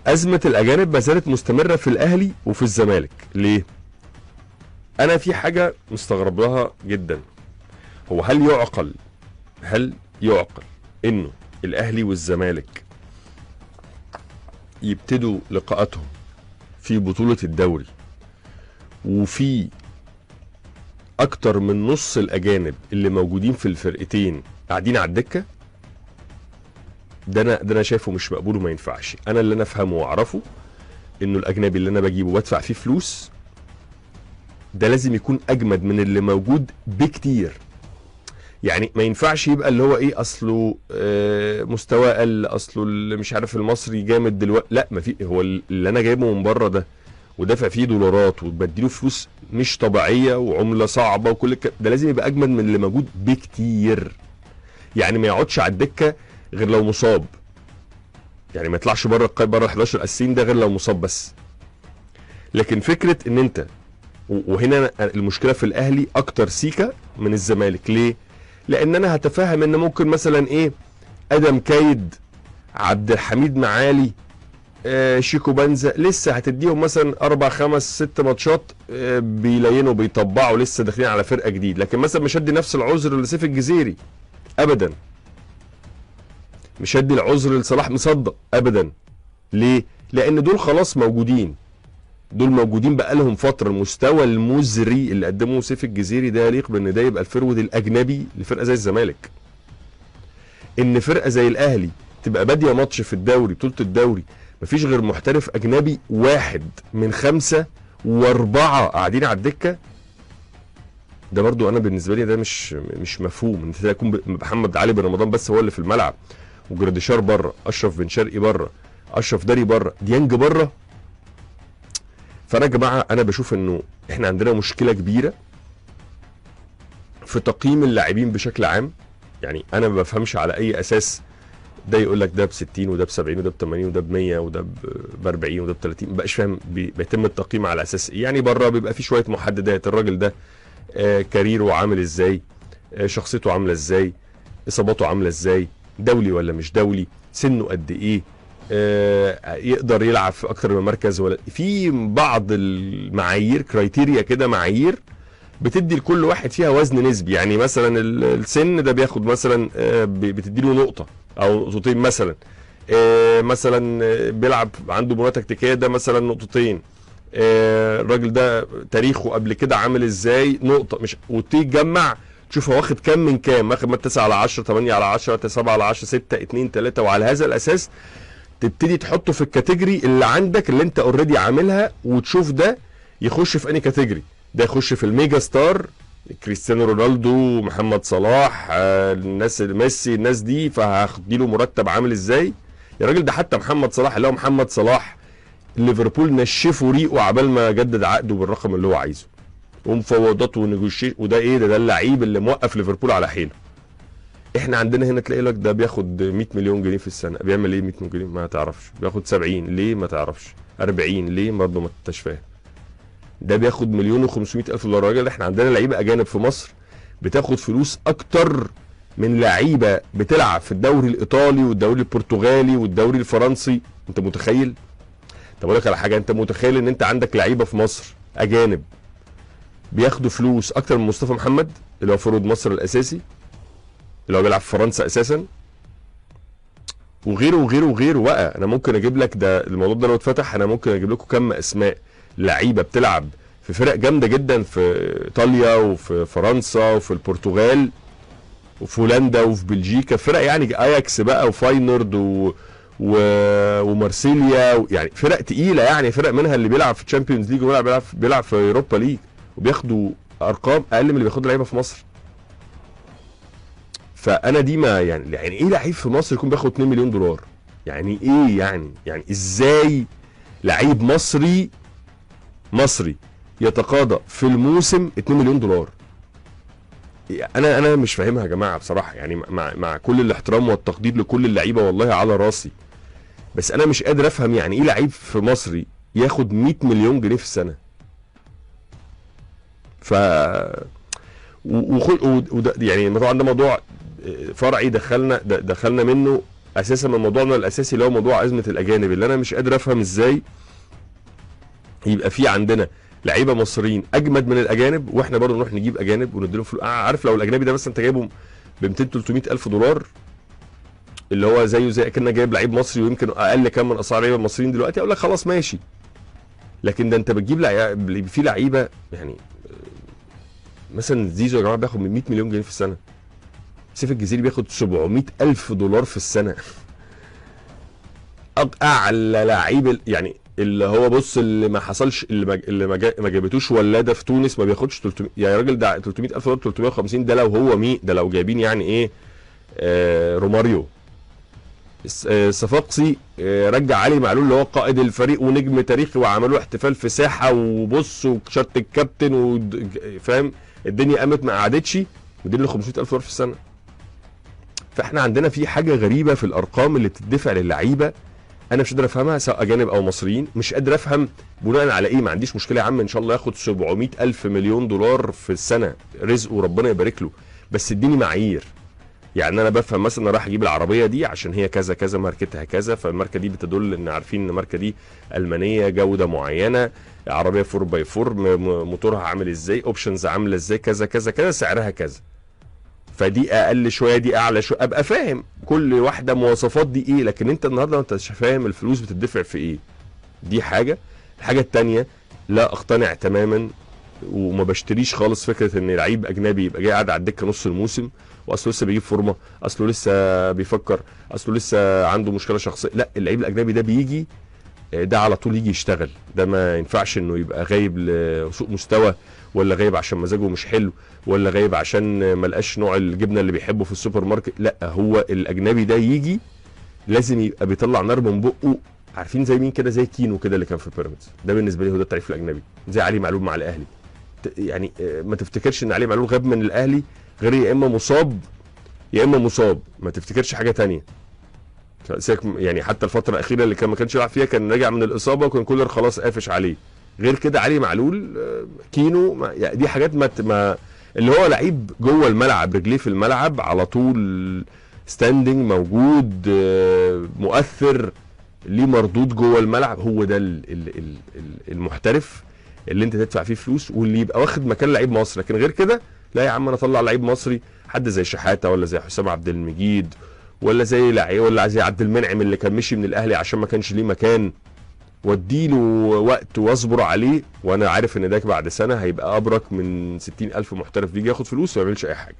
ازمه الاجانب ما زالت مستمره في الاهلي وفي الزمالك. ليه؟ انا في حاجه مستغرب لها جدا. هو هل يعقل انه الاهلي والزمالك يبتدوا لقاءاتهم في بطوله الدوري وفي اكتر من نص الاجانب اللي موجودين في الفرقتين قاعدين على الدكه؟ ده انا شايفه مش مقبول وما ينفعش. انا اللي انا افهمه واعرفه انه الاجنبي اللي انا بجيبه وادفع فيه فلوس ده لازم يكون اجمد من اللي موجود بكتير. يعني ما ينفعش يبقى اللي هو ايه اصله مستوى اقل، اصله اللي مش عارف المصري جامد دلوقتي. لا، ما في، هو اللي انا جايبه من بره ده ودافع فيه دولارات وبديله فلوس مش طبيعيه وعمله صعبه وكل ده لازم يبقى اجمد من اللي موجود بكتير. يعني ما يقعدش على الدكه غير لو مصاب، يعني ما يطلعش بره ال 11 اساسيين ده غير لو مصاب بس. لكن فكره ان انت وهنا المشكله في الاهلي اكتر سيكا من الزمالك. ليه؟ لان انا هتفهم ان ممكن مثلا ايه ادم كايد، عبد الحميد معالي، شيكو بنزا لسه هتديهم مثلا 4 5 6 ماتشات بيلينوا بيطبعوا لسه داخلين على فرقه جديد. لكن مثلا مش هدي نفس العذر لسيف الجزيري ابدا، مش هدي العذر لصلاح مصدق ابدا. ليه؟ لان دول خلاص موجودين، دول موجودين بقالهم فتره. المستوى المزري اللي قدمه سيف الجزيري ده يليق بان ده يبقى الفرود الاجنبي لفرقه زي الزمالك. ان فرقه زي الاهلي تبقى باديه ماتش في الدوري بطوله الدوري مفيش غير محترف اجنبي واحد من 5 و4 قاعدين على الدكه، ده برضو انا بالنسبه لي ده مش مفهوم. انت يكون محمد علي بن رمضان بس هو اللي في الملعب، وجراديشار بره، اشرف بن شرقي بره، اشرف داري بره، ديانج بره. فانا يا جماعه انا بشوف انه احنا عندنا مشكله كبيره في تقييم اللاعبين بشكل عام. يعني انا ما بفهمش على اي اساس ده يقول لك ده ب 60 وده ب 70 وده ب 80 وده ب 100 وده ب 40 وده ب 30. ما بقاش فاهم بيتم التقييم على اساس ايه. يعني بره بيبقى في شويه محددات، الراجل ده كاريره عامل ازاي، شخصيته عامله ازاي، اصاباته عامله ازاي، دولي ولا مش دولي، سنه قد ايه، يقدر يلعب في اكتر من مركز ولا. في بعض المعايير كرايتيريا كده، معايير بتدي لكل واحد فيها وزن نسبي. يعني مثلا السن ده بياخد مثلا بتدي له نقطه او نقطتين مثلا. مثلا بيلعب عنده مرونه تكتيكيه ده مثلا نقطتين. الراجل ده تاريخه قبل كده عامل ازاي نقطه. مش وتيجي تجمع تشوف هو واخد كام من كام، واخد من 9 على 10 8 على 10 7 على 10 6 2 3. وعلى هذا الاساس تبتدي تحطه في الكاتيجوري اللي عندك اللي انت اوريدي عاملها، وتشوف ده يخش في انهي كاتيجوري. ده يخش في الميجا ستار كريستيانو رونالدو، محمد صلاح، الناس ميسي، الناس دي، فهدي له مرتب عامل ازاي يا راجل. ده حتى محمد صلاح اللي هو محمد صلاح ليفربول نشفوا ريقه عبال ما جدد عقده بالرقم اللي هو عايزه ومفاوضات ونيجوشيشن. وده ايه ده اللعيب اللي موقف ليفربول على حيله. احنا عندنا هنا تلاقي لك ده بياخد 100 مليون جنيه في السنه. بيعمل ايه 100 مليون جنيه؟ ما تعرفش. بياخد 70 ليه؟ ما تعرفش. 40 ليه؟ برضه ما انتش فاهم. ده بياخد $1,500,000. راجل احنا عندنا لعيبه اجانب في مصر بتاخد فلوس اكتر من لعيبه بتلعب في الدوري الايطالي والدوري البرتغالي والدوري الفرنسي. انت متخيل؟ طب اقول لك على حاجه، انت متخيل ان انت عندك لعيبه في مصر اجانب بياخدوا فلوس اكتر من مصطفى محمد اللي هو فرود مصر الاساسي اللي هو بيلعب في فرنسا اساسا، وغيره وغيره وغيره بقى. انا ممكن اجيب لك ده الموضوع ده لو اتفتح انا ممكن اجيب لكم كم اسماء لعيبه بتلعب في فرق جامده جدا في ايطاليا وفي فرنسا وفي البرتغال وفي هولندا وفي بلجيكا، فرق يعني اياكس بقى وفاينورد ومارسيليا، يعني فرق تقيله، يعني فرق منها اللي بيلعب في تشامبيونز ليج وبيلعب في اوروبا ليج وبياخدوا ارقام اقل من اللي بياخدوا لعيبه في مصر. فانا دي ما يعني ايه لعيب في مصر يكون بياخد 2 مليون دولار؟ يعني ايه يعني ازاي لعيب مصري يتقاضى في الموسم 2 مليون دولار؟ انا مش فاهمها يا جماعه بصراحه. يعني مع كل الاحترام والتقدير لكل اللعيبه والله على راسي، بس انا مش قادر افهم يعني ايه لعيب في مصري ياخد 100 مليون جنيه في السنه. ف يعني طبعا ده موضوع فرعي دخلنا منه اساسا من موضوعنا الاساسي اللي هو موضوع ازمه الاجانب، اللي انا مش قادر افهم ازاي يبقى في عندنا لعيبه مصريين اجمد من الاجانب، واحنا برضه نروح نجيب اجانب ونديلهم فلوس. عارف لو الاجنبي ده مثلا انت جايبه ب 200 300 الف دولار، اللي هو زي اكنك جايب لعيب مصري ويمكن اقل كمان من اسعار لعيبه المصريين دلوقتي، اقول لك خلاص ماشي. لكن ده انت بتجيب في لعيبه يعني مثلا زيزو يا جماعه بياخد من 100 مليون جنيه في السنه، سيف الجزيري بياخد 700 الف دولار في السنه. اعلى لعيب يعني اللي هو بص اللي ما حصلش، اللي ما جابتوش ولاده في تونس ما بياخدش 300 يا راجل، ده 300 الف دولار 350، ده لو هو ده لو جايبين يعني ايه روماريو. صفاقسي رجع علي معلول اللي هو قائد الفريق ونجم تاريخي، وعملوا احتفال في ساحه وبص وشرط الكابتن وفاهم الدنيا قامت ما قعدتش، ودي له 500 الف دولار في السنه. فاحنا عندنا في حاجه غريبه في الارقام اللي بتدفع للعيبه، انا مش قادر افهمها سواء اجانب او مصريين. مش قادر افهم بناء على ايه. ما عنديش مشكله يا عم ان شاء الله ياخد 700 الف مليون دولار في السنه، رزقه وربنا يبارك له، بس اديني معايير. يعني انا بفهم مثلا انا راح اجيب العربيه دي عشان هي كذا كذا، ماركتها كذا، فالماركه دي بتدل ان عارفين ان الماركه دي المانيه، جوده معينه، عربيه 4 x 4، موتورها عامل ازاي، اوبشنز عامله ازاي، كذا كذا كذا، سعرها كذا. فدي اقل شويه دي اعلى شويه، ابقى فاهم كل واحده مواصفات دي ايه. لكن انت النهارده انت مش فاهم الفلوس بتدفع في ايه. دي حاجه. الحاجه الثانيه، لا اقتنع تماما وما بشتريش خالص فكره ان لعيب اجنبي يبقى جاي قاعد على الدكه نص الموسم، واصله لسه بيجيب فورمه، اصله لسه بيفكر، اصله لسه عنده مشكله شخصيه. لا، اللعيب الاجنبي ده بيجي ده على طول يجي يشتغل. ده ما ينفعش انه يبقى غايب لسوء مستوى، ولا غايب عشان مزاجه مش حلو، ولا غايب عشان ما لقاش نوع الجبنه اللي بيحبه في السوبر ماركت. لا، هو الاجنبي ده يجي لازم يبقى بيطلع نار من بقه. عارفين زي مين كده؟ زي كينو كده اللي كان في بيراميدز. ده بالنسبه لي هو ده التعريف الاجنبي. زي علي معلول مع الاهلي. يعني ما تفتكرش ان علي معلول غاب من الاهلي غير يا اما مصاب يا اما مصاب، ما تفتكرش حاجه تانية. يعني حتى الفتره الاخيره اللي ما كانش يلعب فيها كان راجع من الاصابه وكان كولر خلاص قافش عليه. غير كده علي معلول كينو يعني دي حاجات ما اللي هو لعيب جوه الملعب، رجليه في الملعب على طول، ستاندنج موجود، مؤثر، ليه مردود جوه الملعب. هو ده المحترف اللي انت تدفع فيه فلوس واللي يبقى واخد مكان لعيب مصري. لكن غير كده لا يا عم، انا اطلع لعيب مصري حد زي شحاته ولا زي حسام عبد المجيد ولا زي ولا زي عبد المنعم اللي كان مشي من الاهلي عشان ما كانش ليه مكان، واديله وقت واصبر عليه، وانا عارف ان ده بعد سنه هيبقى ابرك من 60 الف محترف بيجي ياخد فلوس وما يعملش اي حاجه.